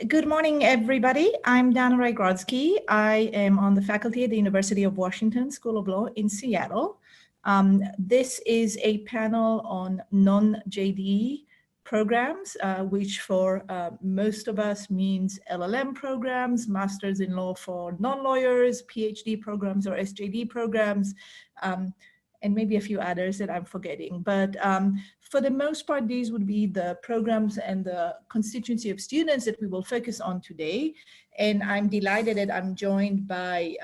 Good morning, everybody. I'm Dana Grodzki. I am on the faculty at the University of Washington School of Law in Seattle. This is a panel on non-JD programs, which for most of us means LLM programs, Masters in Law for non-lawyers, PhD programs or SJD programs, and maybe a few others that I'm forgetting. But for the most part, these would be the programs and the constituency of students that we will focus on today. And I'm delighted that I'm joined by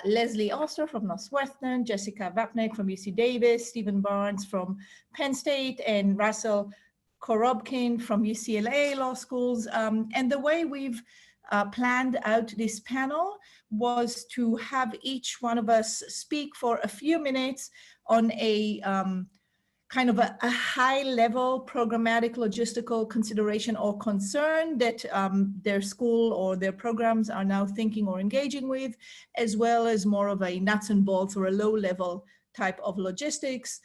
Leslie Oster from Northwestern, Jessica Vapnik from UC Davis, Stephen Barnes from Penn State, and Russell Korobkin from UCLA Law Schools. And the way we've planned out this panel was to have each one of us speak for a few minutes on a kind of a high-level programmatic logistical consideration or concern that their school or their programs are now thinking or engaging with, as well as more of a nuts and bolts or a low-level type of logistics.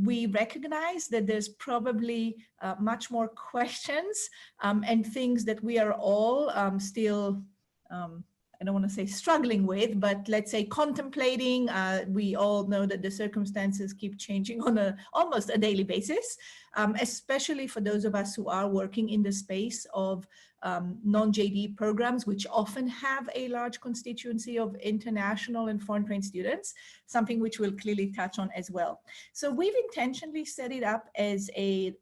We recognize that there's probably much more questions and things that we are all still I don't want to say struggling with, but let's say contemplating. We all know that the circumstances keep changing on almost a daily basis, especially for those of us who are working in the space of non-JD programs, which often have a large constituency of international and foreign trained students, something which we'll clearly touch on as well. So we've intentionally set it up as a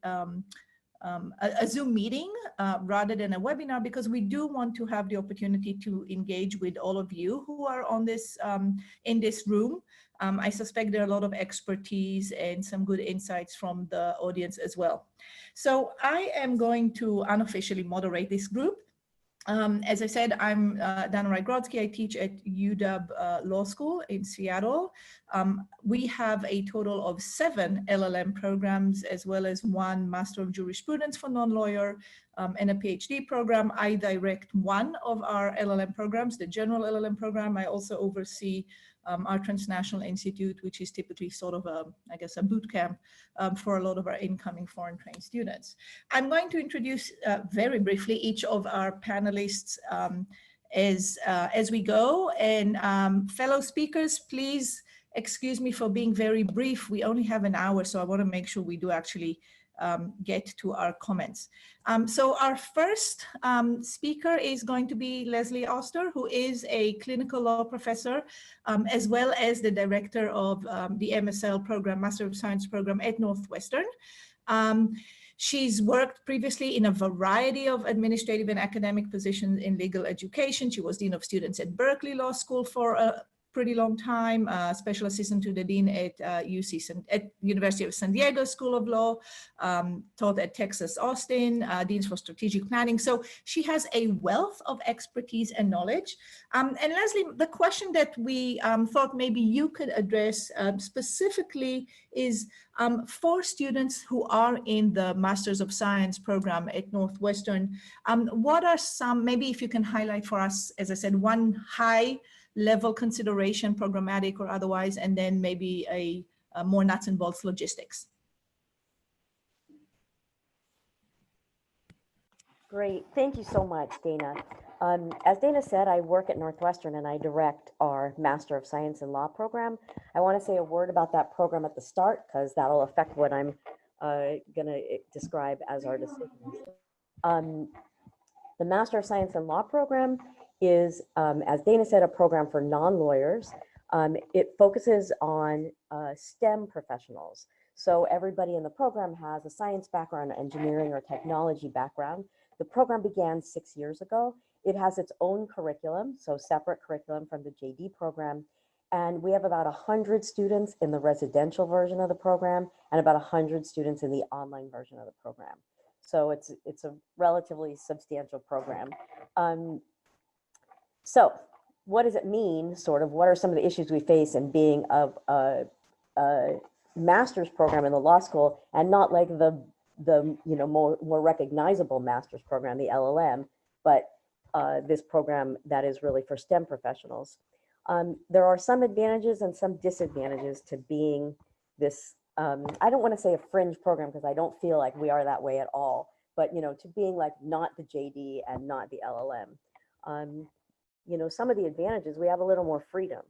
Zoom meeting rather than a webinar, because we do want to have the opportunity to engage with all of you who are on this in this room. I suspect there are a lot of expertise and some good insights from the audience as well. So I am going to unofficially moderate this group. As I said, I'm Dana Grodzki. I teach at UW Law School in Seattle. We have a total of 7 LLM programs, as well as 1 Master of Jurisprudence for non-lawyer and a PhD program. I direct one of our LLM programs, the general LLM program. I also oversee our Transnational Institute, which is typically sort of I guess, a boot camp for a lot of our incoming foreign trained students. I'm going to introduce very briefly each of our panelists as we go. And fellow speakers, please excuse me for being very brief. We only have an hour, so I want to make sure we do actually get to our comments. So our first speaker is going to be Leslie Oster, who is a clinical law professor, as well as the director of the MSL program, Master of Science program at Northwestern. She's worked previously in a variety of administrative and academic positions in legal education. She was Dean of Students at Berkeley Law School for a pretty long time, special assistant to the dean at University of San Diego School of Law, taught at Texas Austin, deans for strategic planning. So she has a wealth of expertise and knowledge. And Leslie, the question that we thought maybe you could address specifically is for students who are in the Masters of Science program at Northwestern, what are some, maybe if you can highlight for us, as I said, one high-level consideration, programmatic or otherwise, and then maybe a more nuts and bolts logistics. Great, thank you so much, Dana. As Dana said, I work at Northwestern and I direct our Master of Science in Law program. I want to say a word about that program at the start, because that'll affect what I'm going to describe as our decisions. The Master of Science in Law program is, as Dana said, a program for non-lawyers. It focuses on STEM professionals. So everybody in the program has a science background, engineering or technology background. The program began 6 years ago. It has its own curriculum, so separate curriculum from the JD program. And we have about 100 students in the residential version of the program and about 100 students in the online version of the program. So it's a relatively substantial program. So what does it mean, sort of, what are some of the issues we face in being a master's program in the law school, and not like the more recognizable master's program, the LLM, but this program that is really for STEM professionals. There are some advantages and some disadvantages to being this, I don't want to say a fringe program, because I don't feel like we are that way at all, but, you know, to being like not the JD and not the LLM. You know, some of the advantages, we have a little more freedom,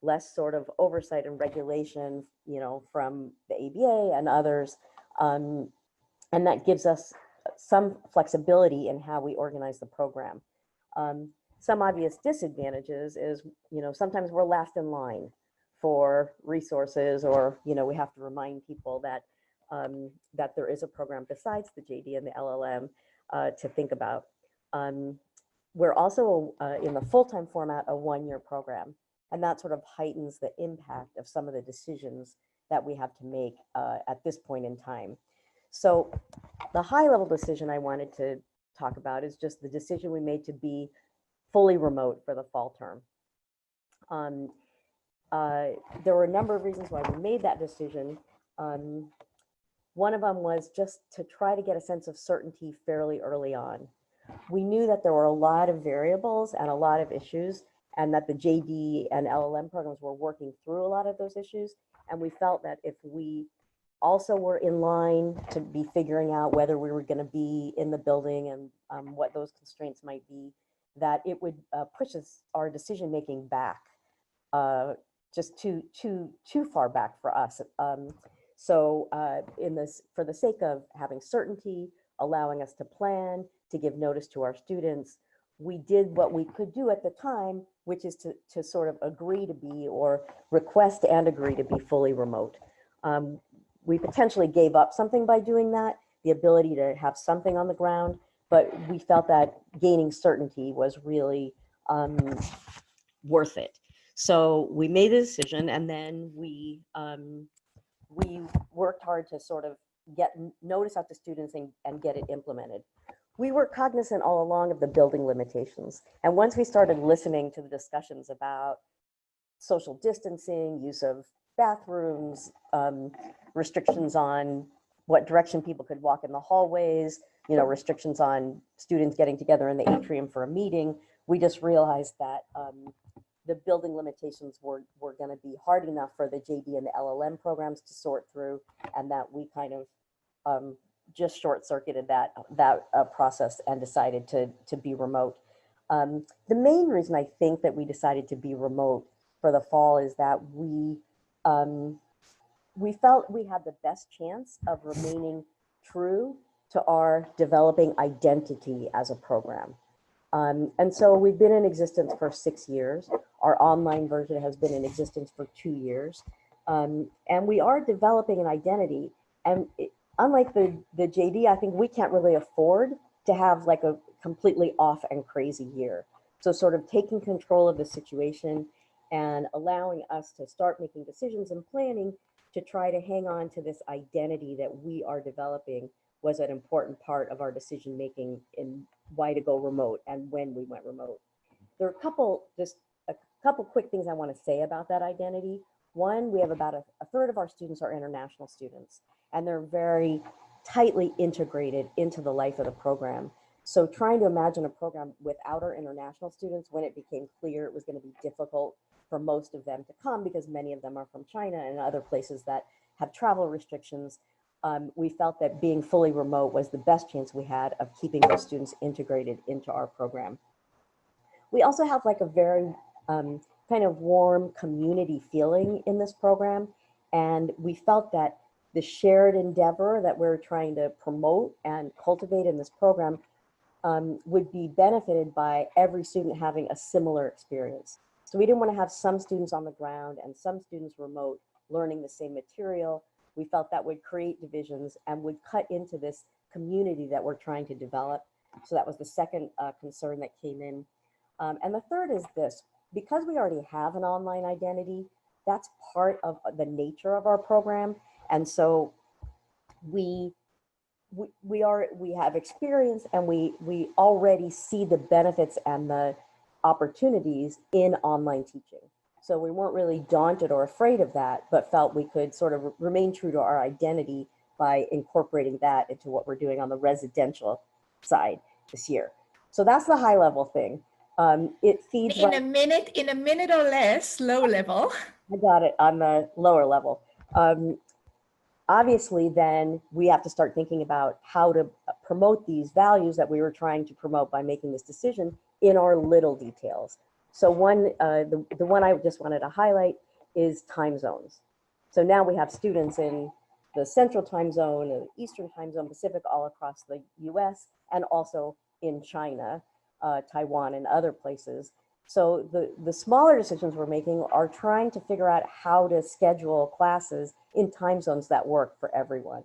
less sort of oversight and regulation, you know, from the ABA and others. And that gives us some flexibility in how we organize the program. Some obvious disadvantages is, you know, sometimes we're last in line for resources, or, you know, we have to remind people that that there is a program besides the JD and the LLM to think about. We're also in the full-time format, a one-year program, and that sort of heightens the impact of some of the decisions that we have to make at this point in time. So the high-level decision I wanted to talk about is just the decision we made to be fully remote for the fall term. There were a number of reasons why we made that decision. One of them was just to try to get a sense of certainty fairly early on. We knew that there were a lot of variables and a lot of issues, and that the JD and LLM programs were working through a lot of those issues. And we felt that if we also were in line to be figuring out whether we were going to be in the building and what those constraints might be, that it would push our decision making back, just too far back for us. So for the sake of having certainty, allowing us to plan, to give notice to our students, we did what we could do at the time, which is to sort of agree to be, or request and agree to be, fully remote. We potentially gave up something by doing that, the ability to have something on the ground, but we felt that gaining certainty was really worth it. So we made a decision, and then we worked hard to sort of get notice out to students and get it implemented. We were cognizant all along of the building limitations. And once we started listening to the discussions about social distancing, use of bathrooms, restrictions on what direction people could walk in the hallways, you know, restrictions on students getting together in the atrium for a meeting, we just realized that the building limitations were going to be hard enough for the JD and the LLM programs to sort through, and that we kind of just short-circuited that process and decided to be remote. The main reason I think that we decided to be remote for the fall is that we felt we had the best chance of remaining true to our developing identity as a program. And so we've been in existence for 6 years. Our online version has been in existence for 2 years. And we are developing an identity. And unlike the JD, I think we can't really afford to have like a completely off and crazy year. So sort of taking control of the situation and allowing us to start making decisions and planning to try to hang on to this identity that we are developing was an important part of our decision making in why to go remote and when we went remote. There are just a couple quick things I want to say about that identity. One, we have about a third of our students are international students, and they're very tightly integrated into the life of the program. So trying to imagine a program without our international students, when it became clear it was going to be difficult for most of them to come, because many of them are from China and other places that have travel restrictions, we felt that being fully remote was the best chance we had of keeping those students integrated into our program. We also have like a very kind of warm community feeling in this program. And we felt that the shared endeavor that we're trying to promote and cultivate in this program would be benefited by every student having a similar experience. So we didn't want to have some students on the ground and some students remote learning the same material. We felt that would create divisions and would cut into this community that we're trying to develop. So that was the second concern that came in. And the third is this: because we already have an online identity, that's part of the nature of our program. And so we have experience, and we already see the benefits and the opportunities in online teaching. So we weren't really daunted or afraid of that, but felt we could sort of remain true to our identity by incorporating that into what we're doing on the residential side this year. So that's the high level thing. It feeds in a minute or less, low level. I got it on the lower level. obviously, then we have to start thinking about how to promote these values that we were trying to promote by making this decision in our little details. So the one I just wanted to highlight is time zones. So now we have students in the Central Time Zone and Eastern Time Zone, Pacific, all across the US, and also in China, Taiwan, and other places. So the smaller decisions we're making are trying to figure out how to schedule classes in time zones that work for everyone.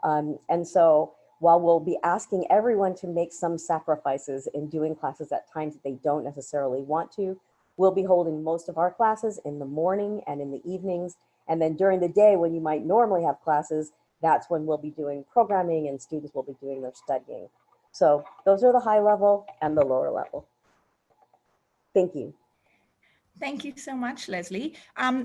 And so while we'll be asking everyone to make some sacrifices in doing classes at times that they don't necessarily want to, we'll be holding most of our classes in the morning and in the evenings. And then during the day when you might normally have classes, that's when we'll be doing programming and students will be doing their studying. So those are the high level and the lower level. Thank you. Thank you so much, Leslie.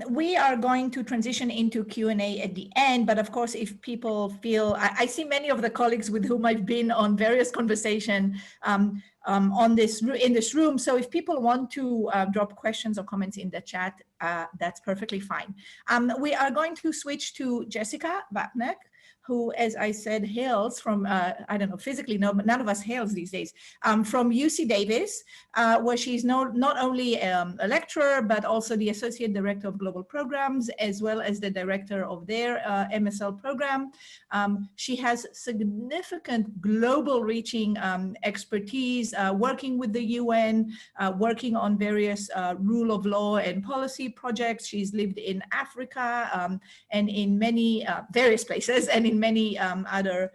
We are going to transition into Q&A at the end, but of course, if people feel, I see many of the colleagues with whom I've been on various conversations in this room. So if people want to drop questions or comments in the chat, that's perfectly fine. We are going to switch to Jessica Batnack, who, as I said, hails from, I don't know, physically, no, none of us hails these days, from UC Davis, where she's not only a lecturer, but also the Associate Director of Global Programs, as well as the Director of their MSL program. She has significant global reaching expertise, working with the UN, working on various rule of law and policy projects. She's lived in Africa and in many various places, and in many other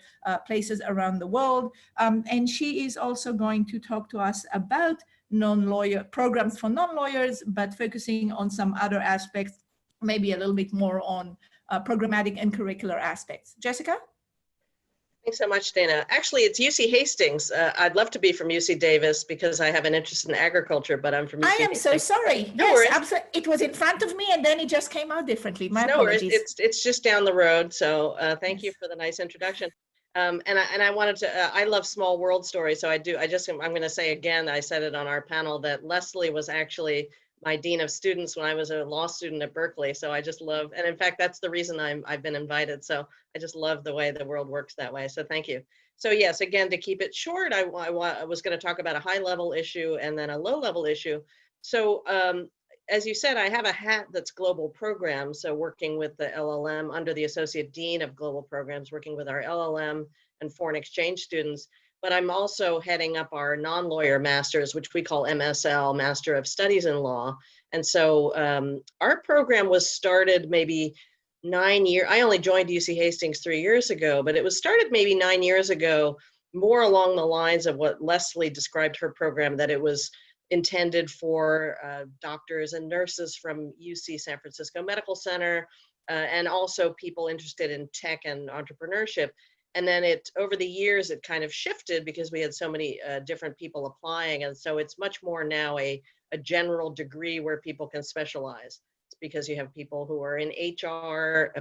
places around the world. And she is also going to talk to us about non-lawyer programs for non-lawyers, but focusing on some other aspects, maybe a little bit more on programmatic and curricular aspects. Jessica? Thanks so much, Dana. Actually, it's UC Hastings. I'd love to be from UC Davis because I have an interest in agriculture, but I'm from UC I am Hastings. so sorry. No yes, worries. absolutely. It was in front of me and then it just came out differently. My no apologies. Worries. It's just down the road. So thank Yes. you for the nice introduction. And I wanted to, I love small world stories. So I'm going to say again, I said it on our panel that Leslie was actually my dean of students when I was a law student at Berkeley. So I just love, and in fact, that's the reason I've been invited. So I just love the way the world works that way. So thank you. So yes, again, to keep it short, I was going to talk about a high level issue and then a low level issue. So as you said, I have a hat that's global programs. So working with the LLM under the Associate Dean of Global Programs, working with our LLM and foreign exchange students. But I'm also heading up our non-lawyer masters, which we call MSL, Master of Studies in Law. And so our program was started maybe 9 years. I only joined UC Hastings 3 years ago, but it was started maybe 9 years ago, more along the lines of what Leslie described her program, that it was intended for doctors and nurses from UC San Francisco Medical Center, and also people interested in tech and entrepreneurship. And then over the years, it kind of shifted because we had so many different people applying. And so it's much more now a general degree where people can specialize. It's because you have people who are in HR,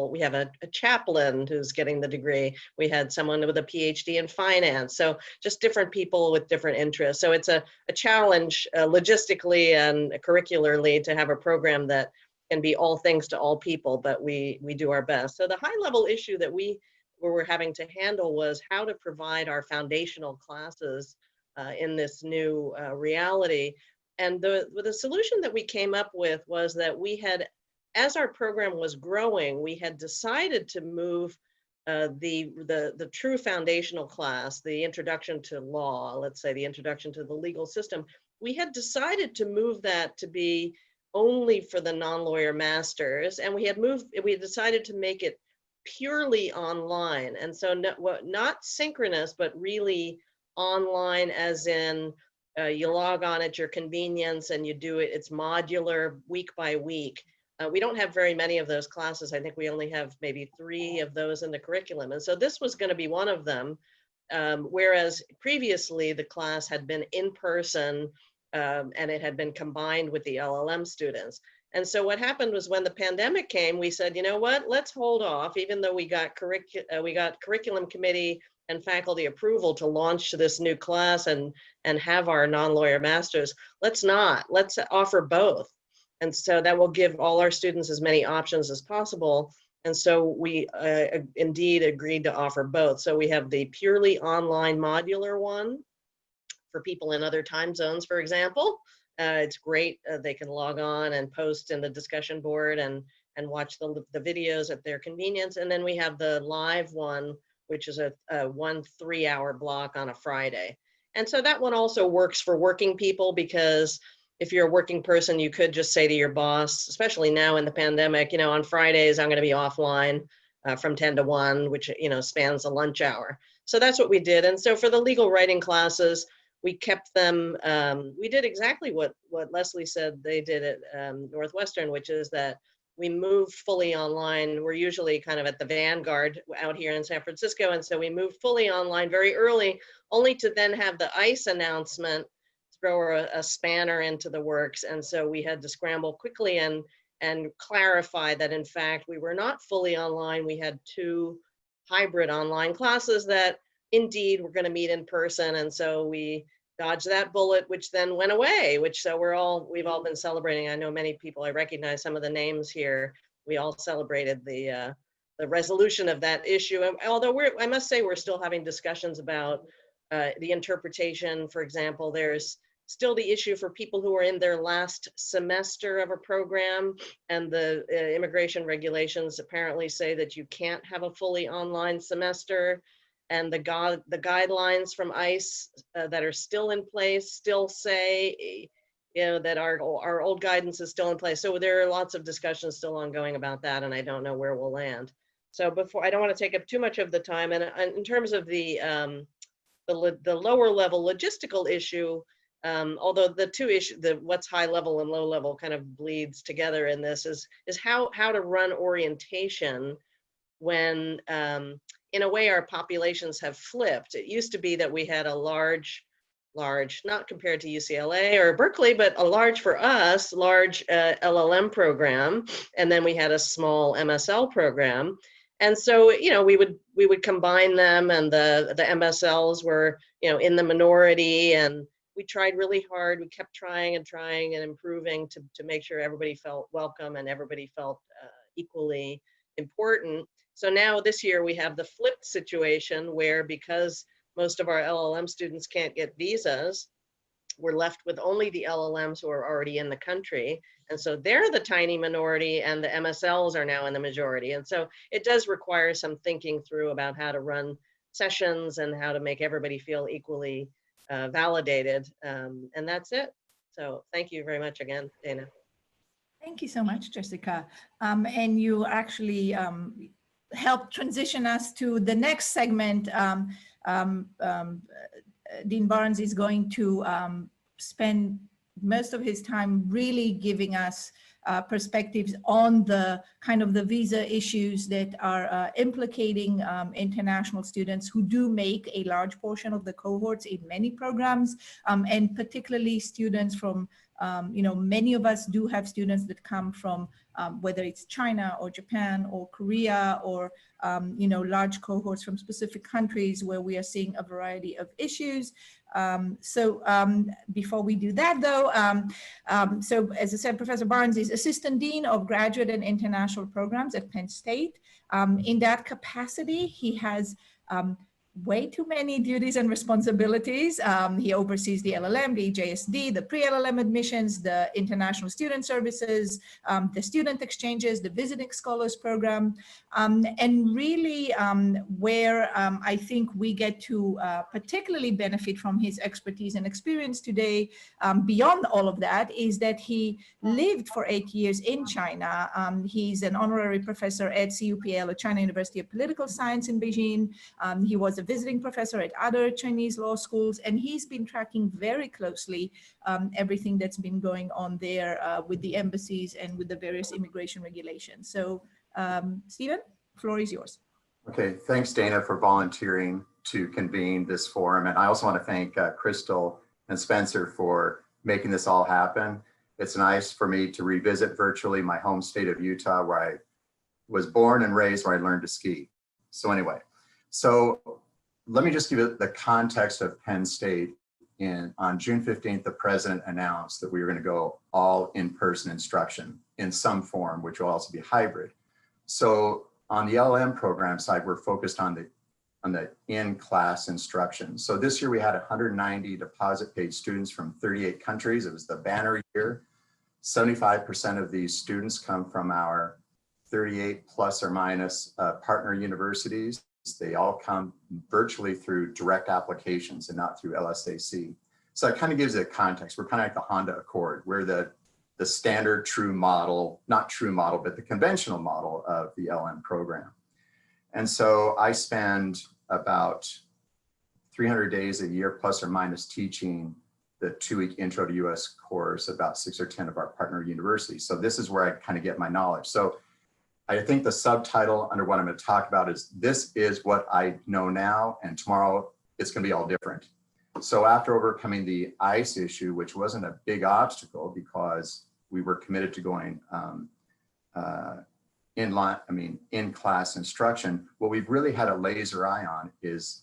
we have a chaplain who's getting the degree. We had someone with a PhD in finance. So just different people with different interests. So it's a challenge logistically and curricularly to have a program that can be all things to all people, but we do our best. So the high level issue that we're having to handle was how to provide our foundational classes in this new reality. And the solution that we came up with was that we had, as our program was growing, we had decided to move the true foundational class, the introduction to law, let's say the introduction to the legal system. We had decided to move that to be only for the non-lawyer masters, and we decided to make it purely online. And so not synchronous, but really online, as in you log on at your convenience and you do it. It's modular week by week. We don't have very many of those classes. I think we only have maybe 3 of those in the curriculum. And so this was going to be one of them. Whereas previously the class had been in person and it had been combined with the LLM students. And so what happened was when the pandemic came, we said, you know what, let's hold off, even though we got curriculum committee and faculty approval to launch this new class and have our non-lawyer masters. Let's offer both. And so that will give all our students as many options as possible. And so we indeed agreed to offer both. So we have the purely online modular one for people in other time zones, for example. It's great. They can log on and post in the discussion board and watch the videos at their convenience. And then we have the live one, which is a 1 3-hour block on a Friday. And so that one also works for working people, because if you're a working person, you could just say to your boss, especially now in the pandemic, you know, on Fridays, I'm going to be offline from 10 to 1, which, you know, spans a lunch hour. So that's what we did. And so for the legal writing classes, we kept them, we did exactly what Leslie said they did at Northwestern, which is that we moved fully online. We're usually kind of at the vanguard out here in San Francisco. And so we moved fully online very early, only to then have the ICE announcement throw a spanner into the works. And so we had to scramble quickly and clarify that, in fact, we were not fully online. We had 2 hybrid online classes that indeed were going to meet in person. And so we dodged that bullet, which then went away, which so we've all been celebrating. I know many people, I recognize some of the names here. We all celebrated the resolution of that issue. And although I must say, we're still having discussions about the interpretation. For example, there's still the issue for people who are in their last semester of a program, and the immigration regulations apparently say that you can't have a fully online semester. And the guidelines from ICE that are still in place still say, you know, that our old guidance is still in place. So there are lots of discussions still ongoing about that, and I don't know where we'll land. So I don't want to take up too much of the time. And in terms of the lower level logistical issue, although the two issues, what's high level and low level kind of bleeds together in this, is how to run orientation when, in a way, our populations have flipped. It used to be that we had a large, not compared to UCLA or Berkeley, but a large, for us, large LLM program, and then we had a small MSL program. And so, you know, we would combine them, and the MSLs were, you know, in the minority, and we tried really hard. We kept trying and improving to make sure everybody felt welcome and everybody felt equally important. So now this year we have the flipped situation where, because most of our LLM students can't get visas, we're left with only the LLMs who are already in the country. And so they're the tiny minority, and the MSLs are now in the majority. And so it does require some thinking through about how to run sessions and how to make everybody feel equally validated. And that's it. So thank you very much again, Dana. Thank you so much, Jessica. And you actually helped transition us to the next segment. Dean Barnes is going to spend most of his time really giving us perspectives on the kind of the visa issues that are implicating international students who do make a large portion of the cohorts in many programs, and particularly students from, you know, many of us do have students that come from whether it's China or Japan or Korea, or you know, large cohorts from specific countries where we are seeing a variety of issues. Before we do that though, so as I said, Professor Barnes is Assistant Dean of Graduate and International Programs at Penn State. In that capacity, he has way too many duties and responsibilities. He oversees the LLM, the JSD, the pre-LLM admissions, the international student services, the student exchanges, the visiting scholars program, and really where I think we get to particularly benefit from his expertise and experience today, beyond all of that, is that he lived for 8 years in China. He's an honorary professor at CUPL, at China University of Political Science in Beijing. He was a visiting professor at other Chinese law schools, and he's been tracking very closely everything that's been going on there with the embassies and with the various immigration regulations. So Stephen, floor is yours. Okay, thanks Dana for volunteering to convene this forum. And I also want to thank Crystal and Spencer for making this all happen. It's nice for me to revisit virtually my home state of Utah, where I was born and raised, where I learned to ski. So anyway, let me just give you the context of Penn State. On June 15th, the president announced that we were going to go all in-person instruction in some form, which will also be hybrid. So On the LM program side, we're focused on the in-class instruction. So this year we had 190 deposit paid students from 38 countries. It was the banner year. 75% of these students come from our 38 plus or minus partner universities. They all come virtually through direct applications and not through LSAC. So it kind of gives it context. We're kind of like the Honda Accord. We're the standard true model, not true model, but the conventional model of the LM program. And so I spend about 300 days a year plus or minus teaching the 2-week intro to US course, about 6 or 10 of our partner universities. So this is where I kind of get my knowledge. So I think the subtitle under what I'm going to talk about is this is what I know now, and tomorrow it's going to be all different. So after overcoming the ICE issue, which wasn't a big obstacle because we were committed to going in-class instruction, what we've really had a laser eye on is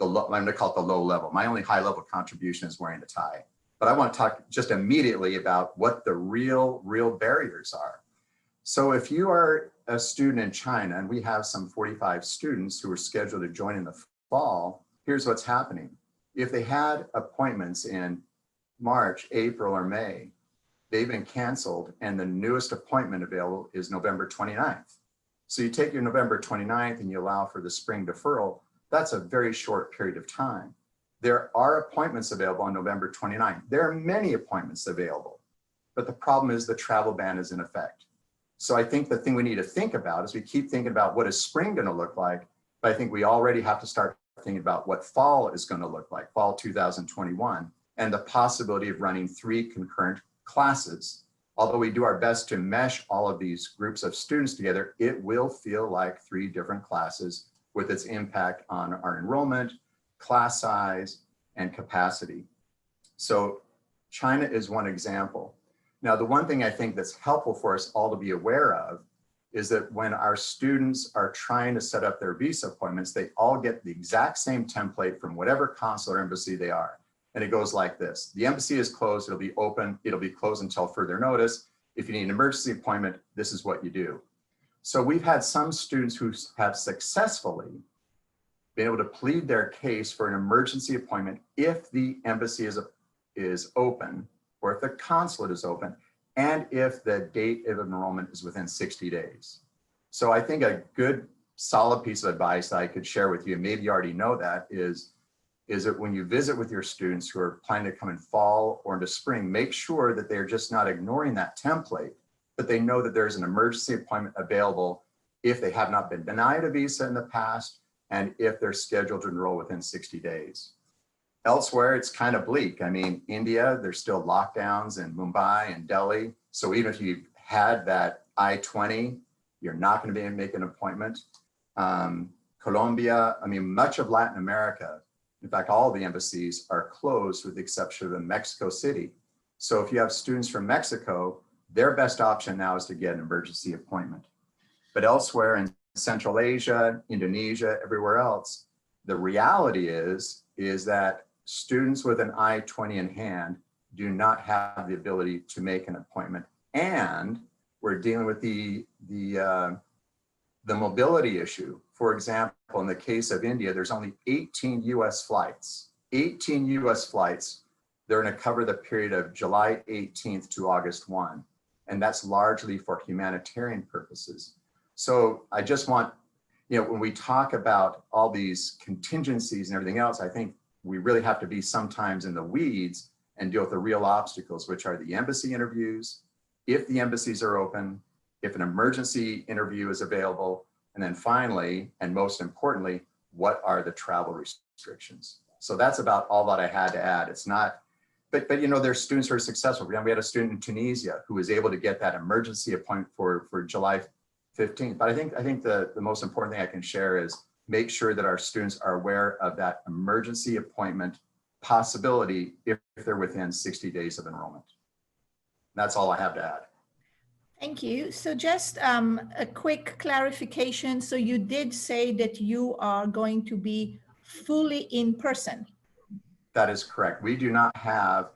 I'm going to call it the low level. My only high level contribution is wearing a tie. But I want to talk just immediately about what the real barriers are. So if you are a student in China, and we have some 45 students who are scheduled to join in the fall, here's what's happening. If they had appointments in March, April, or May, they've been canceled, and the newest appointment available is November 29th. So you take your November 29th and you allow for the spring deferral, that's a very short period of time. There are appointments available on November 29th. There are many appointments available, but the problem is the travel ban is in effect. So I think the thing we need to think about is we keep thinking about what is spring going to look like, but I think we already have to start thinking about what fall is going to look like, fall 2021, and the possibility of running 3 concurrent classes. Although we do our best to mesh all of these groups of students together, it will feel like 3 different classes with its impact on our enrollment, class size, and capacity. So China is one example. Now, the one thing I think that's helpful for us all to be aware of is that when our students are trying to set up their visa appointments, they all get the exact same template from whatever consulate or embassy they are. And it goes like this. The embassy is closed, it'll be open, it'll be closed until further notice. If you need an emergency appointment, this is what you do. So we've had some students who have successfully been able to plead their case for an emergency appointment if the embassy is open, or if the consulate is open, and if the date of enrollment is within 60 days. So I think a good solid piece of advice that I could share with you, and maybe you already know that, is that when you visit with your students who are planning to come in fall or into spring, make sure that they're just not ignoring that template, but they know that there's an emergency appointment available if they have not been denied a visa in the past and if they're scheduled to enroll within 60 days. Elsewhere, it's kind of bleak. I mean, India, there's still lockdowns in Mumbai and Delhi. So even if you had that I-20, you're not going to be able to make an appointment. Colombia, I mean, much of Latin America, in fact, all of the embassies are closed with the exception of Mexico City. So if you have students from Mexico, their best option now is to get an emergency appointment. But elsewhere in Central Asia, Indonesia, everywhere else, the reality is that students with an I-20 in hand do not have the ability to make an appointment. And we're dealing with the mobility issue. For example, in the case of India, there's only 18 US flights. 18 US flights. They're going to cover the period of July 18th to August 1. And that's largely for humanitarian purposes. So I just want, when we talk about all these contingencies and everything else, I think we really have to be sometimes in the weeds and deal with the real obstacles, which are the embassy interviews, if the embassies are open, if an emergency interview is available, and then finally, and most importantly, what are the travel restrictions? So that's about all that I had to add. It's not, but there's students who are successful. We had a student in Tunisia who was able to get that emergency appointment for July 15th. But I think the most important thing I can share is make sure that our students are aware of that emergency appointment possibility if they're within 60 days of enrollment. That's all I have to add. Thank you. So just a quick clarification. So you did say that you are going to be fully in person. That is correct. We do not have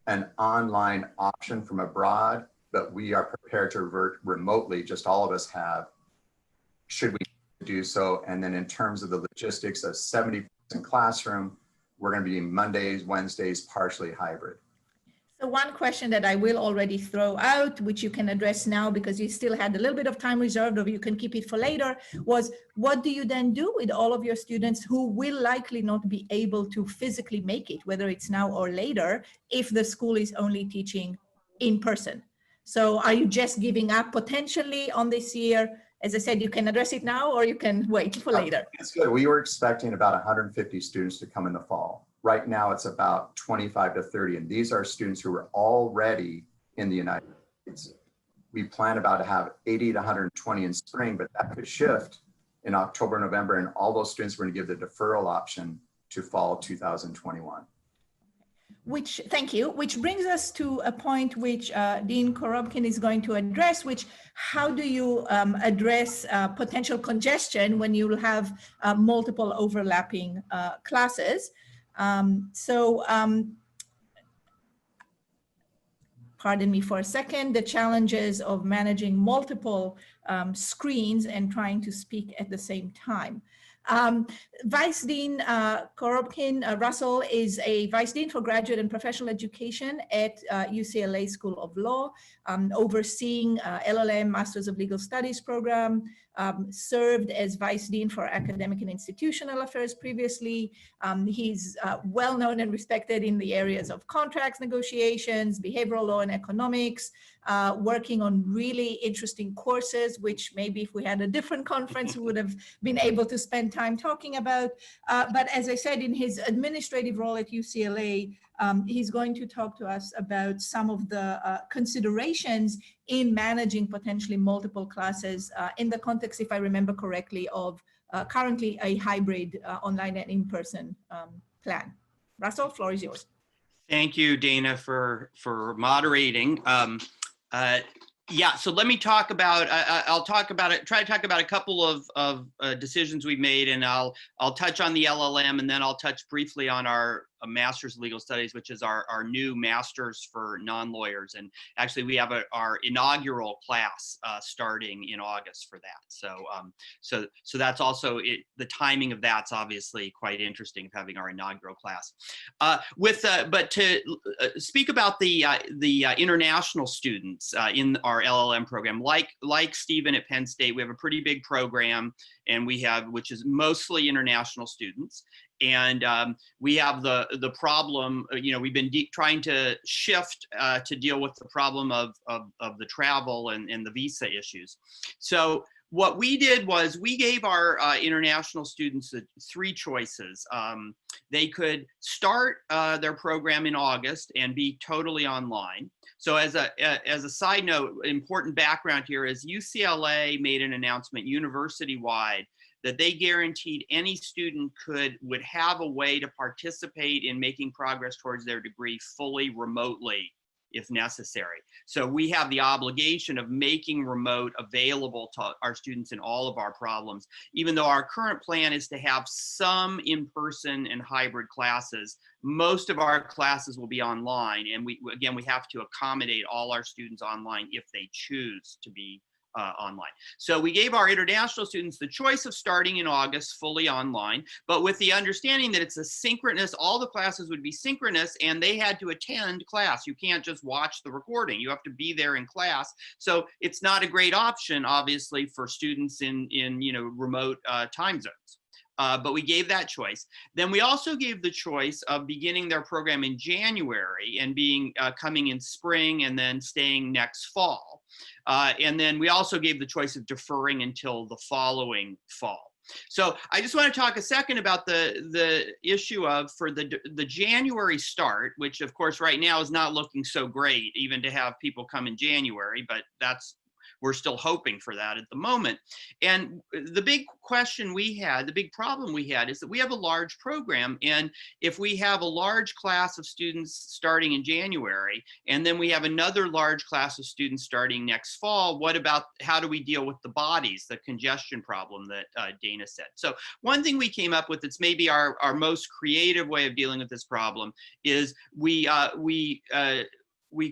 an online option from abroad, but we are prepared to revert remotely. Just all of us have should we do so. And then in terms of the logistics of 70% classroom, we're going to be Mondays, Wednesdays, partially hybrid. So one question that I will already throw out, which you can address now because you still had a little bit of time reserved, or you can keep it for later, was what do you then do with all of your students who will likely not be able to physically make it, whether it's now or later, if the school is only teaching in person? So are you just giving up potentially on this year? As I said, you can address it now or you can wait for later. It's good. We were expecting about 150 students to come in the fall. Right now, it's about 25 to 30, and these are students who are already in the United States. We plan about to have 80 to 120 in spring, but that could shift in October, November, and all those students we're going to give the deferral option to fall 2021. Thank you, which brings us to a point which Dean Korobkin is going to address, which how do you address potential congestion when you have multiple overlapping classes? Pardon me for a second, the challenges of managing multiple screens and trying to speak at the same time. Vice Dean Korobkin Russell is a Vice Dean for Graduate and Professional Education at UCLA School of Law, overseeing LLM Masters of Legal Studies program, served as Vice Dean for Academic and Institutional Affairs previously. He's well known and respected in the areas of contracts negotiations, behavioral law and economics, working on really interesting courses, which maybe if we had a different conference, we would have been able to spend time talking about. But as I said, in his administrative role at UCLA, he's going to talk to us about some of the considerations in managing potentially multiple classes in the context, if I remember correctly, of currently a hybrid online and in-person plan. Russell, floor is yours. Thank you, Dana, for moderating. Yeah, so let me talk about, I'll talk about it, try to talk about a couple of decisions we've made, and I'll touch on the LLM, and then I'll touch briefly on our Master's of Legal Studies, which is our new Master's for non-lawyers. And actually we have our inaugural class starting in August for that. So that's also, the timing of that's obviously quite interesting, of having our inaugural class. But to speak about the international students in our LLM program, like Stephen at Penn State, we have a pretty big program, and which is mostly international students. And we have the problem, we've been trying to shift to deal with the problem of the travel and the visa issues. So what we did was we gave our international students three choices. They could start their program in August and be totally online. So as a side note, important background here is UCLA made an announcement university-wide that they guaranteed any student would have a way to participate in making progress towards their degree fully remotely if necessary. So we have the obligation of making remote available to our students in all of our problems, even though our current plan is to have some in-person and hybrid classes. Most of our classes will be online, and we have to accommodate all our students online if they choose to be online. So we gave our international students the choice of starting in August fully online, but with the understanding that it's a synchronous, all the classes would be synchronous, and they had to attend class. You can't just watch the recording. You have to be there in class. So it's not a great option, obviously, for students in remote time zones. But we gave that choice. Then we also gave the choice of beginning their program in January and coming in spring and then staying next fall. And then we also gave the choice of deferring until the following fall. So I just want to talk a second about the issue of, for the January start, which of course right now is not looking so great, even to have people come in January, but we're still hoping for that at the moment. And the big question we had, the big problem we had, is that we have a large program. And if we have a large class of students starting in January, and then we have another large class of students starting next fall, how do we deal with the bodies, the congestion problem that Dana said? So one thing we came up with that's maybe our most creative way of dealing with this problem is we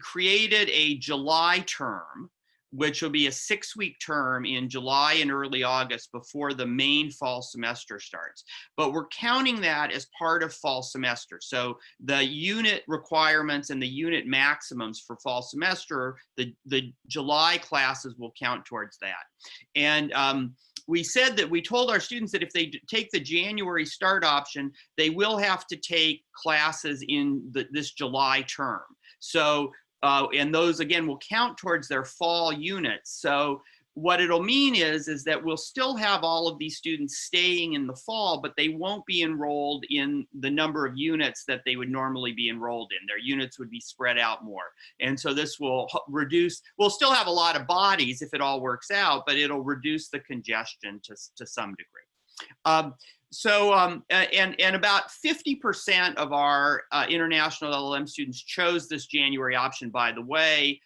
created a July term which will be a 6-week term in July and early August before the main fall semester starts. But we're counting that as part of fall semester. So the unit requirements and the unit maximums for fall semester, the July classes will count towards that. And we said that we told our students that if they take the January start option, they will have to take classes in this July term. So, and those again will count towards their fall units. So what it'll mean is that we'll still have all of these students staying in the fall, but they won't be enrolled in the number of units that they would normally be enrolled in. Their units would be spread out more. And so this will reduce, we'll still have a lot of bodies if it all works out, but it'll reduce the congestion to some degree. And about 50% of our international LLM students chose this January option, by the way.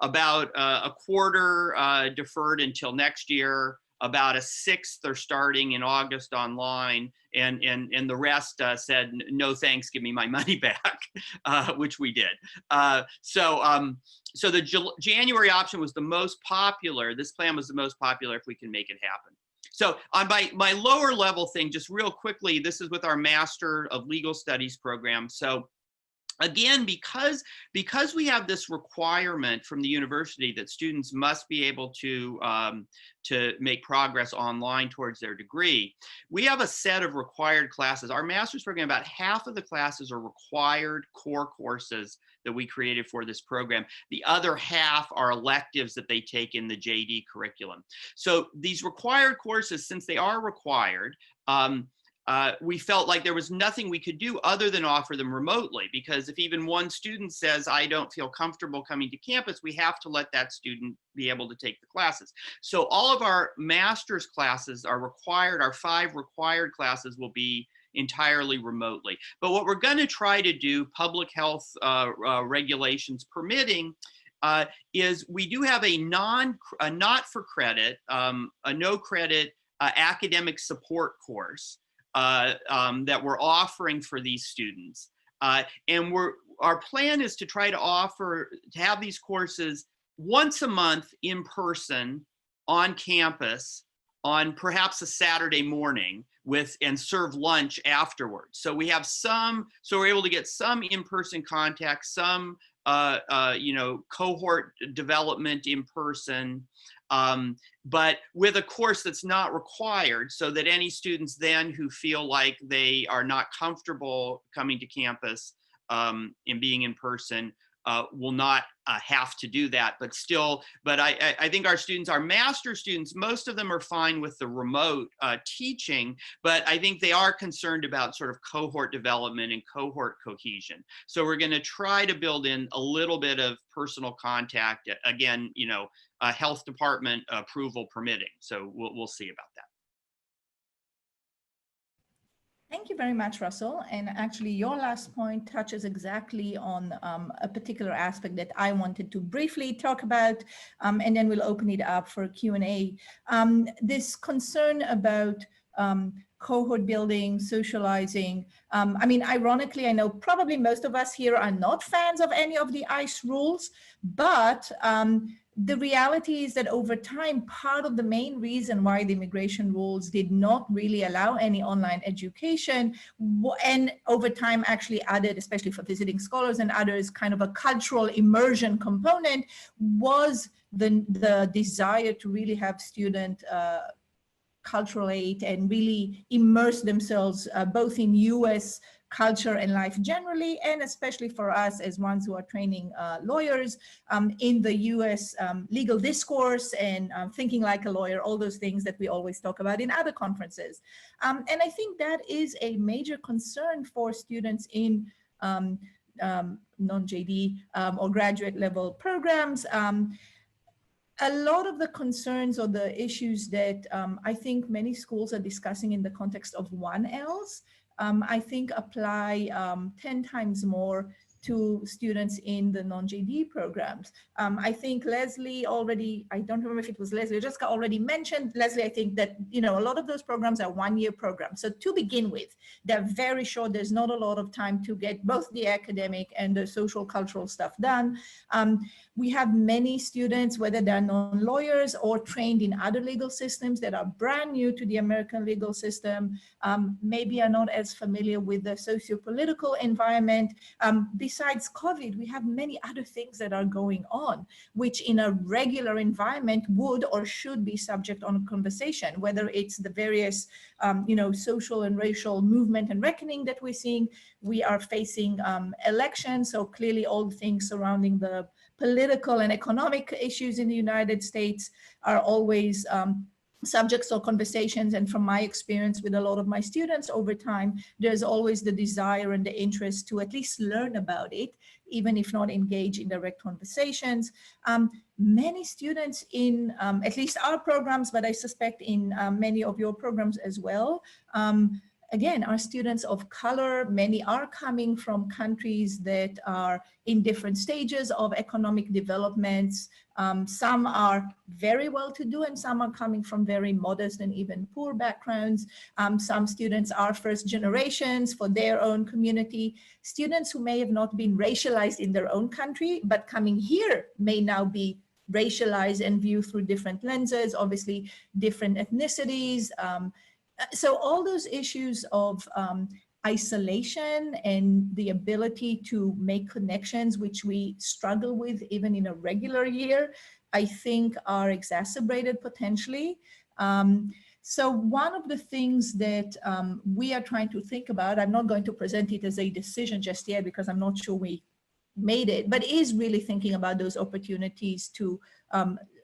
About a quarter deferred until next year, about a sixth are starting in August online, and the rest said, no thanks, give me my money back, which we did. So the January option was the most popular. This plan was the most popular if we can make it happen. So on my lower level thing, just real quickly, this is with our Master of Legal Studies program. So again, because we have this requirement from the university that students must be able to make progress online towards their degree, we have a set of required classes. Our master's program, about half of the classes are required core courses that we created for this program. The other half are electives that they take in the JD curriculum. So these required courses, since they are required, we felt like there was nothing we could do other than offer them remotely, because if even one student says, I don't feel comfortable coming to campus, we have to let that student be able to take the classes. So all of our master's classes are required, our 5 required classes will be entirely remotely. But what we're going to try to do, public health regulations permitting, is we do have a not for credit, a no credit academic support course that we're offering for these students. And our plan is to try to have these courses once a month in person on campus on perhaps a Saturday morning and serve lunch afterwards. So we have so we're able to get some in-person contact, some cohort development in person, but with a course that's not required, so that any students then who feel like they are not comfortable coming to campus and being in person will not have to do that. But I think our students, our master's students, most of them are fine with the remote teaching, but I think they are concerned about sort of cohort development and cohort cohesion. So we're going to try to build in a little bit of personal contact, again, health department approval permitting. So we'll see about that. Thank you very much, Russell. And actually, your last point touches exactly on a particular aspect that I wanted to briefly talk about, and then we'll open it up for Q&A. This concern about cohort building, socializing. I mean, ironically, I know probably most of us here are not fans of any of the ICE rules, but the reality is that over time, part of the main reason why the immigration rules did not really allow any online education, and over time actually added, especially for visiting scholars and others, kind of a cultural immersion component, was the desire to really have student culturate and really immerse themselves both in US culture and life generally, and especially for us as ones who are training lawyers in the US legal discourse and thinking like a lawyer, all those things that we always talk about in other conferences. And I think that is a major concern for students in non-JD or graduate level programs. A lot of the concerns or the issues that I think many schools are discussing in the context of 1Ls, I think apply 10 times more to students in the non-JD programs. I think Leslie already, I don't remember if it was Leslie or Jessica already mentioned, Leslie, I think that, you know, a lot of those programs are one-year programs. So to begin with, they're very short. There's not a lot of time to get both the academic and the social cultural stuff done. We have many students, whether they're non-lawyers or trained in other legal systems that are brand new to the American legal system, maybe are not as familiar with the socio-political environment. Besides COVID, we have many other things that are going on, which in a regular environment would or should be subject on a conversation, whether it's the various, you know, social and racial movement and reckoning that we're seeing. We are facing elections, so clearly all the things surrounding the political and economic issues in the United States are always subjects or conversations. And from my experience with a lot of my students over time, there's always the desire and the interest to at least learn about it, even if not engage in direct conversations. Many students in at least our programs, but I suspect in many of your programs as well, again, are students of color. Many are coming from countries that are in different stages of economic developments. Some are very well-to-do and some are coming from very modest and even poor backgrounds. Some students are first generations for their own community. Students who may have not been racialized in their own country, but coming here may now be racialized and viewed through different lenses, obviously different ethnicities. So all those issues of isolation and the ability to make connections, which we struggle with even in a regular year, I think are exacerbated potentially. So one of the things that we are trying to think about, I'm not going to present it as a decision just yet because I'm not sure we made it, but is really thinking about those opportunities to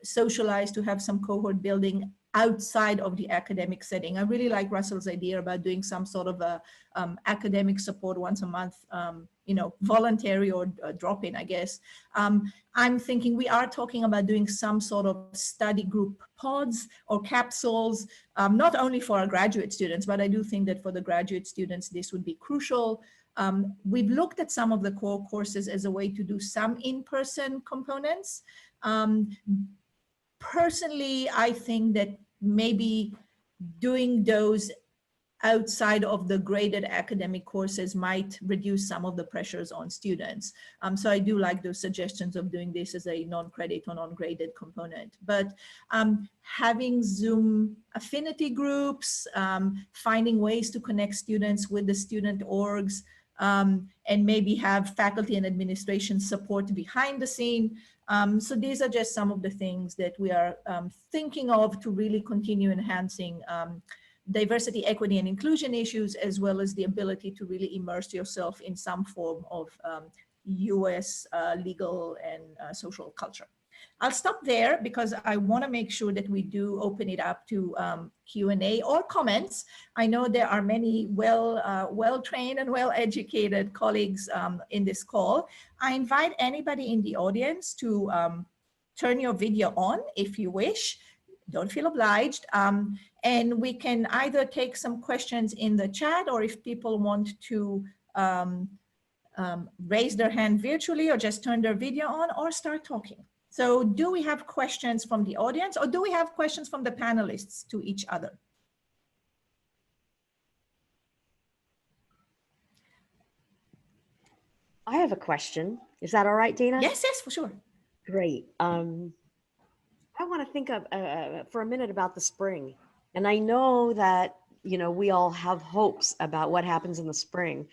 socialize, to have some cohort building outside of the academic setting. I really like Russell's idea about doing some sort of a academic support once a month, you know, voluntary or drop-in, I guess. I'm thinking we are talking about doing some sort of study group pods or capsules, not only for our graduate students, but I do think that for the graduate students, this would be crucial. We've looked at some of the core courses as a way to do some in-person components. Personally, I think that maybe doing those outside of the graded academic courses might reduce some of the pressures on students. So I do like those suggestions of doing this as a non-credit or non-graded component. But having Zoom affinity groups, finding ways to connect students with the student orgs, and maybe have faculty and administration support behind the scene. So these are just some of the things that we are thinking of to really continue enhancing diversity, equity, and inclusion issues, as well as the ability to really immerse yourself in some form of US legal and social culture. I'll stop there because I want to make sure that we do open it up to Q&A or comments. I know there are many well-trained and well-educated colleagues in this call. I invite anybody in the audience to turn your video on if you wish. Don't feel obliged. And we can either take some questions in the chat, or if people want to raise their hand virtually or just turn their video on or start talking. So do we have questions from the audience, or do we have questions from the panelists to each other? I have a question. Is that all right, Dana? Yes, yes, for sure. Great. I want to think of for a minute about the spring. And I know that, you know, we all have hopes about what happens in the spring.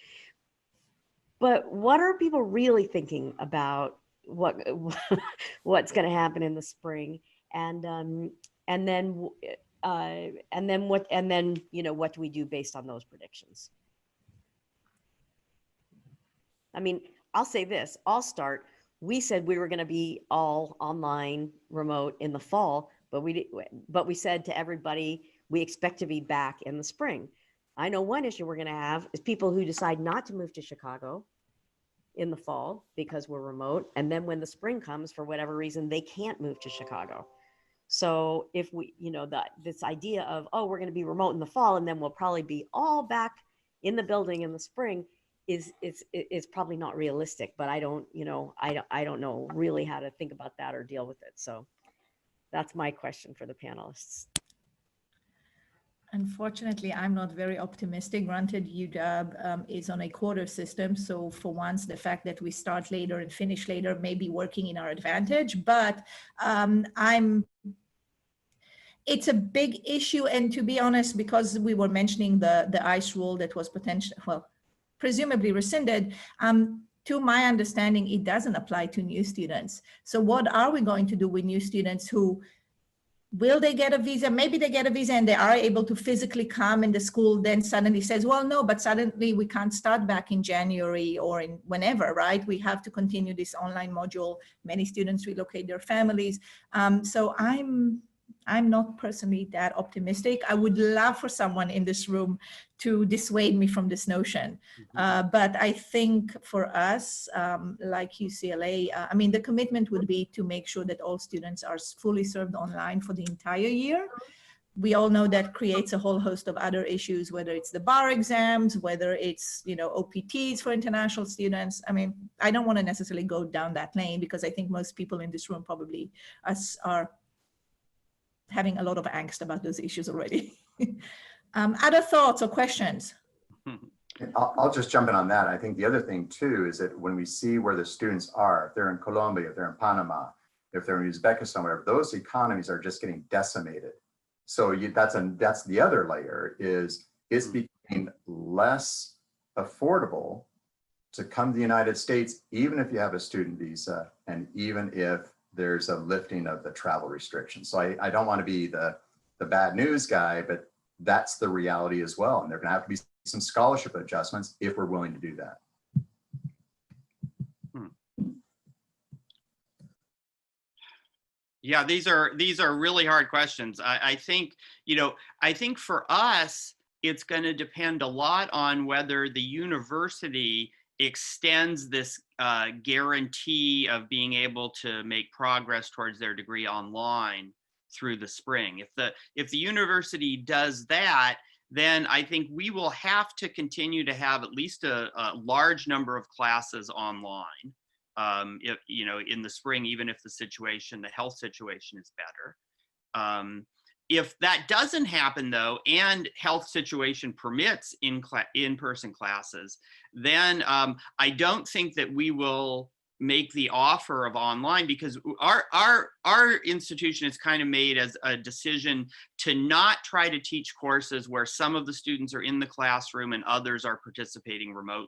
But what are people really thinking about what's going to happen in the spring? And then you know, what do we do based on those predictions? I mean, I'll say this, I'll start. We said we were going to be all online remote in the fall, but we said to everybody, we expect to be back in the spring. I know one issue we're going to have is people who decide not to move to Chicago in the fall because we're remote. And then when the spring comes, for whatever reason, they can't move to Chicago. So if we, you know, this idea of, oh, we're going to be remote in the fall, and then we'll probably be all back in the building in the spring, is probably not realistic, but I don't, you know, I don't know really how to think about that or deal with it. So that's my question for the panelists. Unfortunately, I'm not very optimistic. Granted, UW is on a quarter system. So for once, the fact that we start later and finish later may be working in our advantage, but it's a big issue. And to be honest, because we were mentioning the ICE rule that was presumably rescinded, to my understanding, it doesn't apply to new students. So what are we going to do with new students who, will they get a visa? Maybe they get a visa and they are able to physically come, and the school then suddenly says, well, no, but suddenly we can't start back in January or in whenever, right? We have to continue this online module. Many students relocate their families. So I'm not personally that optimistic. I would love for someone in this room to dissuade me from this notion. But I think for us, like UCLA, I mean, the commitment would be to make sure that all students are fully served online for the entire year. We all know that creates a whole host of other issues, whether it's the bar exams, whether it's, you know, OPTs for international students. I mean, I don't want to necessarily go down that lane because I think most people in this room probably are having a lot of angst about those issues already. Other thoughts or questions? I'll just jump in on that. I think the other thing too is that when we see where the students are, if they're in Colombia, if they're in Panama, if they're in Uzbekistan, whatever, those economies are just getting decimated. So that's the other layer, is it's becoming less affordable to come to the United States, even if you have a student visa and even if there's a lifting of the travel restrictions. So I don't want to be the bad news guy, but that's the reality as well. And there are going to have to be some scholarship adjustments if we're willing to do that. Yeah, these are really hard questions. I think, you know, I think for us, it's going to depend a lot on whether the university extends this guarantee of being able to make progress towards their degree online through the spring. If the university does that, then I think we will have to continue to have at least a large number of classes online, if, you know, in the spring, even if the health situation is better. If that doesn't happen though, and health situation permits in-person classes, then I don't think that we will make the offer of online, because our institution has kind of made as a decision to not try to teach courses where some of the students are in the classroom and others are participating remotely.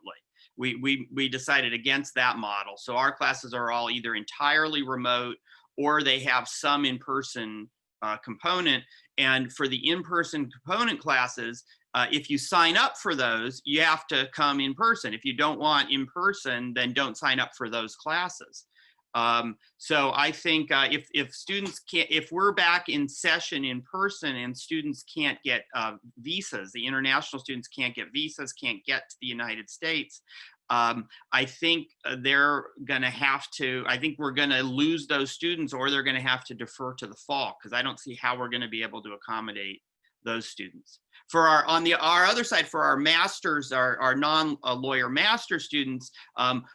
We decided against that model. So our classes are all either entirely remote or they have some in-person component. And for the in-person component classes, if you sign up for those, you have to come in person. If you don't want in person, then don't sign up for those classes. So I think if students can't, if we're back in session in person and students can't get visas, the international students can't get visas, can't get to the United States, I think they're going to have to, I think we're going to lose those students, or they're going to have to defer to the fall, because I don't see how we're going to be able to accommodate those students. For our other side, for our masters, our non-lawyer master students,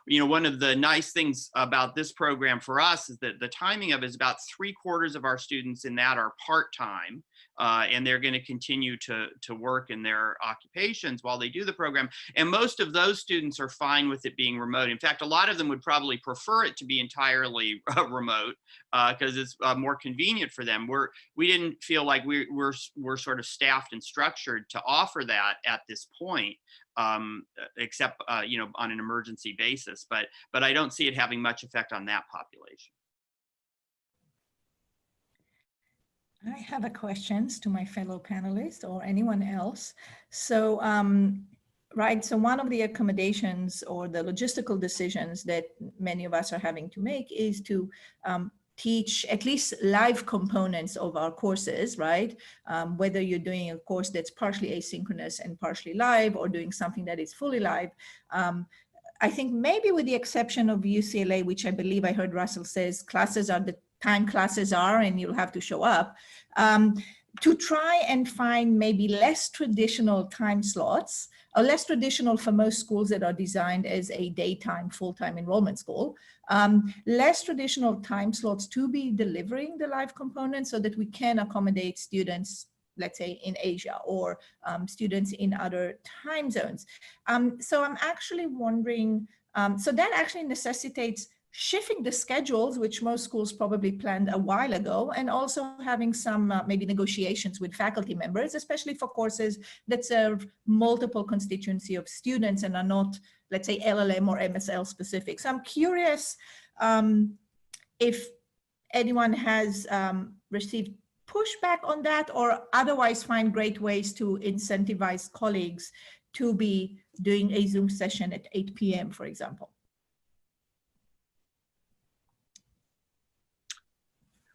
you know, one of the nice things about this program for us is that the timing of it is about 3/4 of our students in that are part-time, and they're going to continue to work in their occupations while they do the program. And most of those students are fine with it being remote. In fact, a lot of them would probably prefer it to be entirely remote, because it's more convenient for them. We didn't feel like we're sort of staffed and structured to offer that at this point, except you know, on an emergency basis. But I don't see it having much effect on that population. I have a questions to my fellow panelists or anyone else. So, right, so one of the accommodations or the logistical decisions that many of us are having to make is to teach at least live components of our courses, right? Whether you're doing a course that's partially asynchronous and partially live, or doing something that is fully live. I think maybe with the exception of UCLA, which I believe I heard Russell says classes are the time classes are, and you'll have to show up. to try and find maybe less traditional time slots, or less traditional for most schools that are designed as a daytime, full-time enrollment school, less traditional time slots to be delivering the live component so that we can accommodate students, let's say in Asia, or students in other time zones. So I'm actually wondering, so that actually necessitates shifting the schedules, which most schools probably planned a while ago, and also having some maybe negotiations with faculty members, especially for courses that serve multiple constituency of students and are not, let's say, LLM or MSL specific. So I'm curious if anyone has received pushback on that, or otherwise find great ways to incentivize colleagues to be doing a Zoom session at 8 p.m., for example.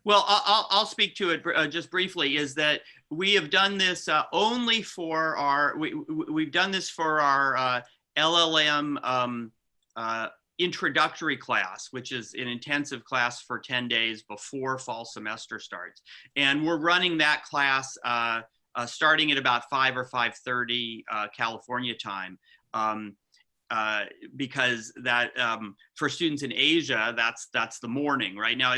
Well, I'll speak to it just briefly. Is that we have done this only for our we've done this for our LLM introductory class, which is an intensive class for 10 days before fall semester starts, and we're running that class starting at about 5 or 5:30 California time. Because that for students in Asia, that's the morning. Right now,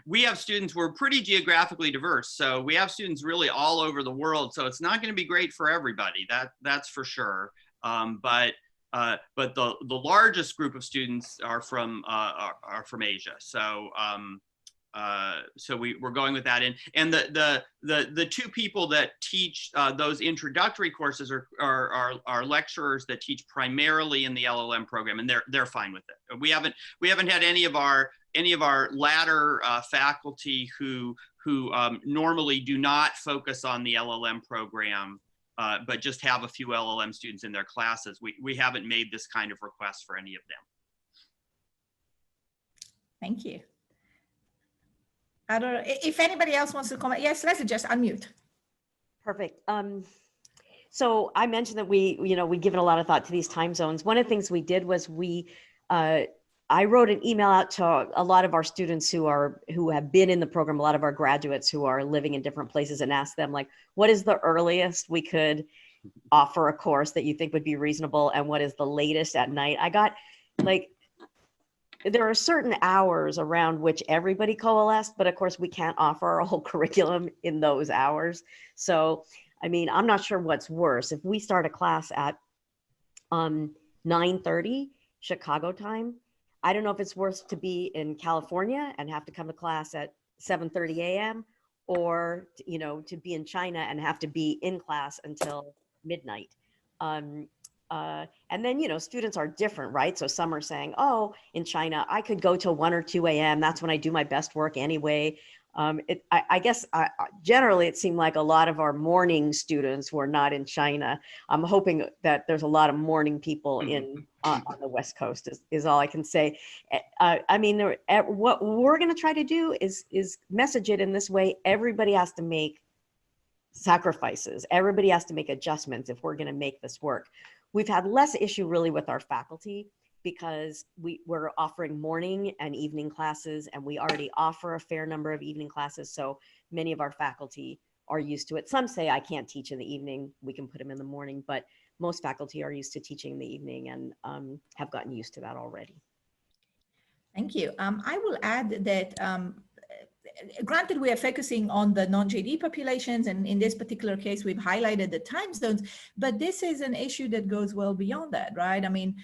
we have students, we're pretty geographically diverse, so we have students really all over the world. So it's not going to be great for everybody. That's for sure. But the largest group of students are from Asia. So so we're going with that in, and the two people that teach those introductory courses are lecturers that teach primarily in the LLM program, and they're fine with it. We haven't had any of our latter faculty who normally do not focus on the LLM program, but just have a few LLM students in their classes. We haven't made this kind of request for any of them. Thank you. If anybody else wants to comment, yes, let's just unmute. Perfect. So I mentioned that we've given a lot of thought to these time zones. One of the things we did was I wrote an email out to a lot of our students who have been in the program, a lot of our graduates who are living in different places, and asked them, like, what is the earliest we could offer a course that you think would be reasonable, and what is the latest at night? I got, like, there are certain hours around which everybody coalesced, but of course we can't offer our whole curriculum in those hours. So, I mean, I'm not sure what's worse. If we start a class at 9:30 Chicago time, I don't know if it's worse to be in California and have to come to class at 7:30 a.m. or, to be in China and have to be in class until midnight. And then, students are different, right? So some are saying, oh, in China, I could go till 1 or 2 a.m. That's when I do my best work anyway. I guess generally it seemed like a lot of our morning students were not in China. I'm hoping that there's a lot of morning people on the West Coast is all I can say. I mean, what we're going to try to do is message it in this way. Everybody has to make sacrifices. Everybody has to make adjustments if we're going to make this work. We've had less issue really with our faculty because we're offering morning and evening classes, and we already offer a fair number of evening classes. So many of our faculty are used to it. Some say I can't teach in the evening. We can put them in the morning, but most faculty are used to teaching in the evening and have gotten used to that already. Thank you. I will add that granted, we are focusing on the non-JD populations, and in this particular case, we've highlighted the time zones, but this is an issue that goes well beyond that, right? I mean,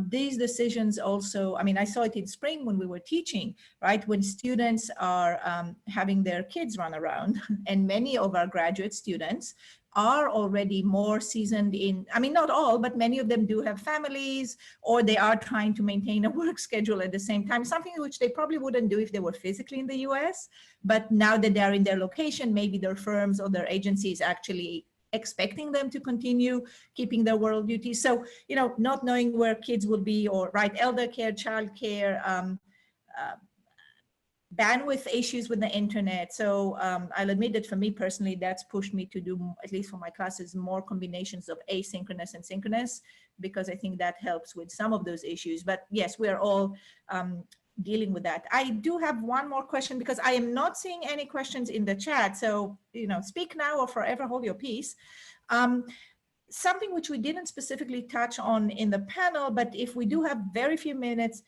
these decisions also, I mean, I saw it in spring when we were teaching, right? When students are having their kids run around, and many of our graduate students are already more seasoned in, I mean, not all, but many of them do have families, or they are trying to maintain a work schedule at the same time, something which they probably wouldn't do if they were physically in the US. But now that they're in their location, maybe their firms or their agencies actually expecting them to continue keeping their world duties. So, not knowing where kids will be, or elder care, child care, bandwidth issues with the internet. So I'll admit that for me personally, that's pushed me to do, at least for my classes, more combinations of asynchronous and synchronous, because I think that helps with some of those issues. But yes, we're all dealing with that. I do have one more question because I am not seeing any questions in the chat. So, speak now or forever hold your peace. Something which we didn't specifically touch on in the panel, but if we do have very few minutes,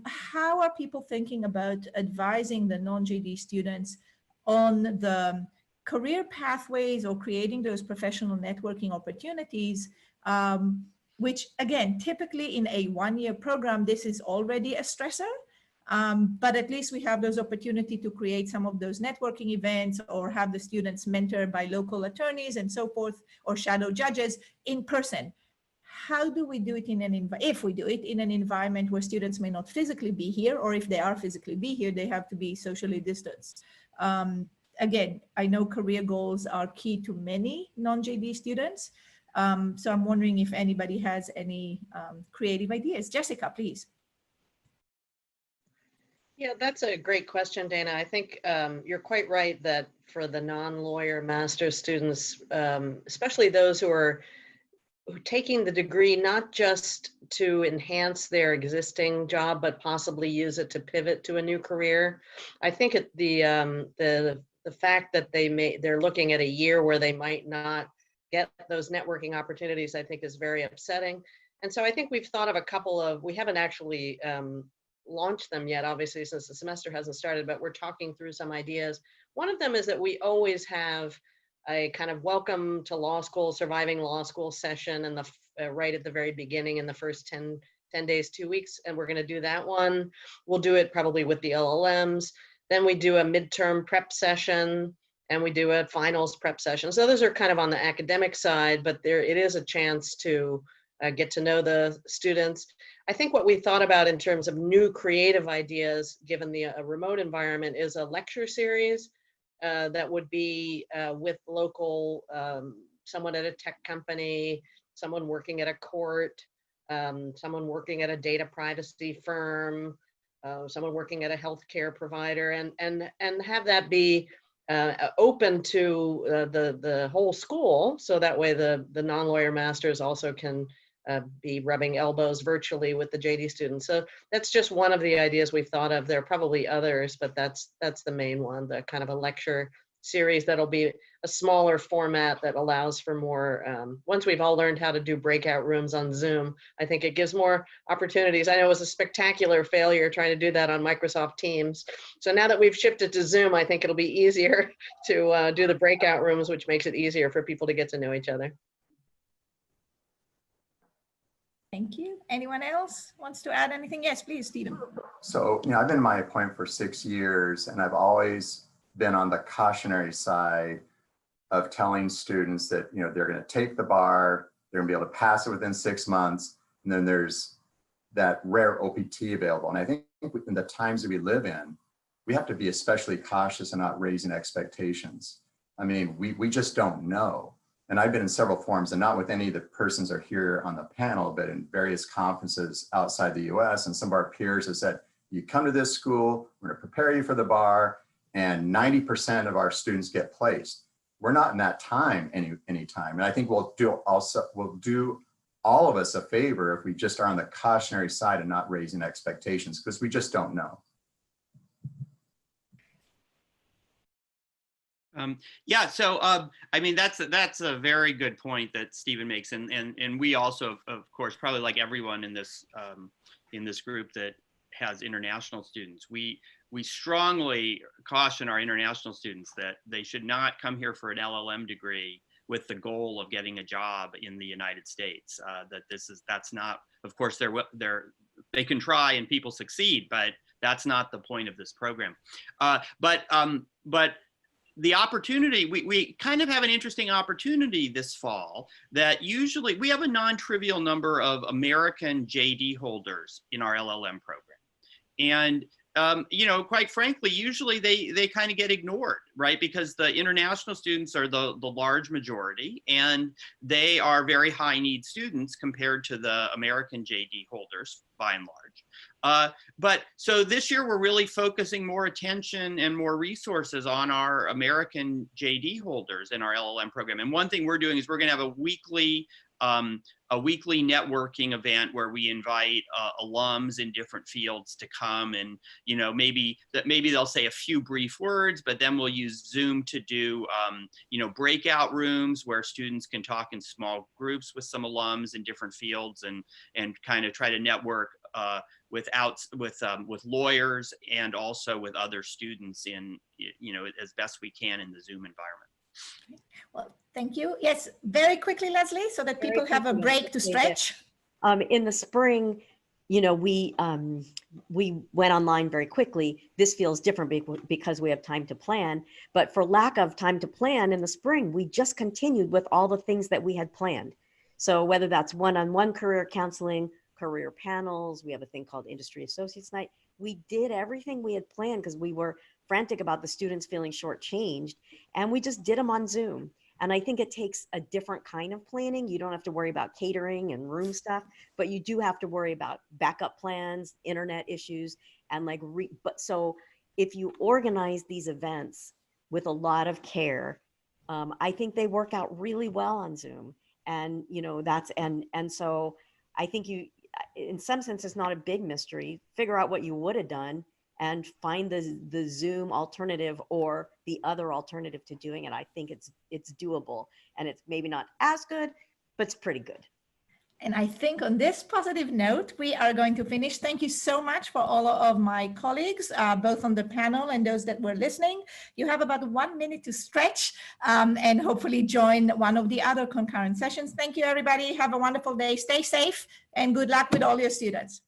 how are people thinking about advising the non-JD students on the career pathways or creating those professional networking opportunities, which again, typically in a one-year program, this is already a stressor. But at least we have those opportunity to create some of those networking events or have the students mentored by local attorneys and so forth, or shadow judges in person. How do we do it if we do it in an environment where students may not physically be here, or if they are physically be here, they have to be socially distanced? Again, I know career goals are key to many non-JD students. So I'm wondering if anybody has any creative ideas. Jessica, please. Yeah, that's a great question, Dana. I think you're quite right that for the non-lawyer master's students, especially those who are taking the degree not just to enhance their existing job, but possibly use it to pivot to a new career. I think the fact that they're looking at a year where they might not get those networking opportunities, I think is very upsetting. And so I think we've thought of we haven't actually launched them yet, obviously, since the semester hasn't started, but we're talking through some ideas. One of them is that we always have a kind of welcome to law school, surviving law school session and right at the very beginning in the first 10 days, 2 weeks. And we're going to do that one. We'll do it probably with the LLMs. Then we do a midterm prep session and we do a finals prep session. So those are kind of on the academic side, but it is a chance to get to know the students. I think what we thought about in terms of new creative ideas, given the remote environment, is a lecture series that would be with local, someone at a tech company, someone working at a court, someone working at a data privacy firm, someone working at a healthcare provider, and have that be open to the whole school, so that way the non-lawyer masters also can be rubbing elbows virtually with the JD students. So that's just one of the ideas we've thought of. There are probably others, but that's the main one, the kind of a lecture series that'll be a smaller format that allows for more, once we've all learned how to do breakout rooms on Zoom, I think it gives more opportunities. I know it was a spectacular failure trying to do that on Microsoft Teams. So now that we've shifted to Zoom, I think it'll be easier to do the breakout rooms, which makes it easier for people to get to know each other. Thank you. Anyone else wants to add anything? Yes, please, Stephen. So, I've been in my appointment for 6 years, and I've always been on the cautionary side of telling students that, they're going to take the bar, they're going to be able to pass it within 6 months, and then there's that rare OPT available. And I think in the times that we live in, we have to be especially cautious and not raising expectations. I mean, we just don't know. And I've been in several forums, and not with any of the persons are here on the panel, but in various conferences outside the US. And some of our peers have said, you come to this school, we're going to prepare you for the bar, and 90% of our students get placed. We're not in that time any time. And I think we'll do all of us a favor if we just are on the cautionary side and not raising expectations, because we just don't know. Yeah, so I mean, that's a very good point that Stephen makes, and we also, of course, probably like everyone in this group that has international students, we strongly caution our international students that they should not come here for an LLM degree with the goal of getting a job in the United States. That's not, of course, they can try and people succeed, but that's not the point of this program. But the opportunity, we kind of have an interesting opportunity this fall that usually we have a non-trivial number of American JD holders in our LLM program. And, quite frankly, usually they kind of get ignored, right? Because the international students are the large majority, and they are very high need students compared to the American JD holders by and large. But so this year we're really focusing more attention and more resources on our American JD holders in our LLM program. And one thing we're doing is we're going to have a weekly a weekly networking event where we invite alums in different fields to come, and maybe they'll say a few brief words, but then we'll use Zoom to do breakout rooms where students can talk in small groups with some alums in different fields, and kind of try to network with lawyers and also with other students in as best we can in the Zoom environment. Well, thank you. Yes, very quickly, Leslie, so that people have a break to stretch. In the spring, we went online very quickly. This feels different because we have time to plan, but for lack of time to plan in the spring, we just continued with all the things that we had planned. So whether that's one-on-one career counseling, career panels, we have a thing called Industry Associates Night. We did everything we had planned because we were frantic about the students feeling shortchanged, and we just did them on Zoom. And I think it takes a different kind of planning. You don't have to worry about catering and room stuff, but you do have to worry about backup plans, internet issues, and so if you organize these events with a lot of care, I think they work out really well on Zoom. And so I think in some sense, it's not a big mystery. Figure out what you would have done and find the Zoom alternative or the other alternative to doing it. I think it's doable, and it's maybe not as good, but it's pretty good. And I think on this positive note, we are going to finish. Thank you so much for all of my colleagues, both on the panel and those that were listening. You have about 1 minute to stretch and hopefully join one of the other concurrent sessions. Thank you, everybody. Have a wonderful day. Stay safe and good luck with all your students.